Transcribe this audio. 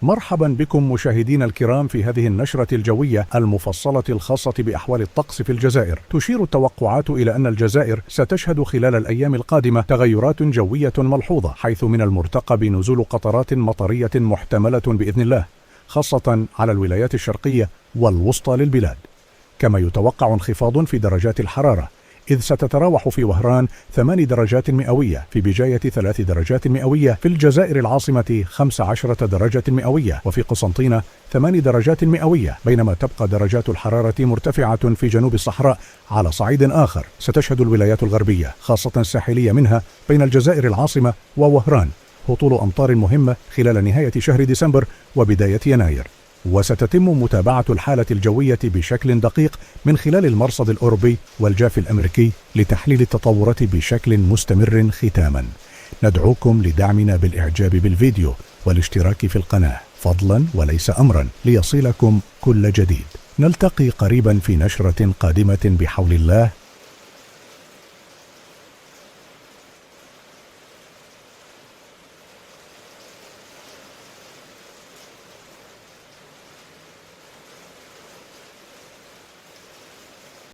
مرحبا بكم مشاهدينا الكرام في هذه النشرة الجوية المفصلة الخاصة بأحوال الطقس في الجزائر. تشير التوقعات إلى أن الجزائر ستشهد خلال الأيام القادمة تغيرات جوية ملحوظة، حيث من المرتقب نزول قطرات مطرية محتملة بإذن الله، خاصة على الولايات الشرقية والوسطى للبلاد. كما يتوقع انخفاض في درجات الحرارة، إذ ستتراوح في وهران 8 درجات مئوية، في بجاية 3 درجات مئوية، في الجزائر العاصمة 15 درجة مئوية، وفي قسنطينة 8 درجات مئوية، بينما تبقى درجات الحرارة مرتفعة في جنوب الصحراء. على صعيد آخر، ستشهد الولايات الغربية خاصة الساحلية منها بين الجزائر العاصمة ووهران هطول أمطار مهمة خلال نهاية شهر ديسمبر وبداية يناير. وستتم متابعة الحالة الجوية بشكل دقيق من خلال المرصد الأوروبي والجاف الأمريكي لتحليل التطورات بشكل مستمر. ختاما، ندعوكم لدعمنا بالإعجاب بالفيديو والاشتراك في القناة فضلا وليس أمرا ليصلكم كل جديد. نلتقي قريبا في نشرة قادمة بحول الله.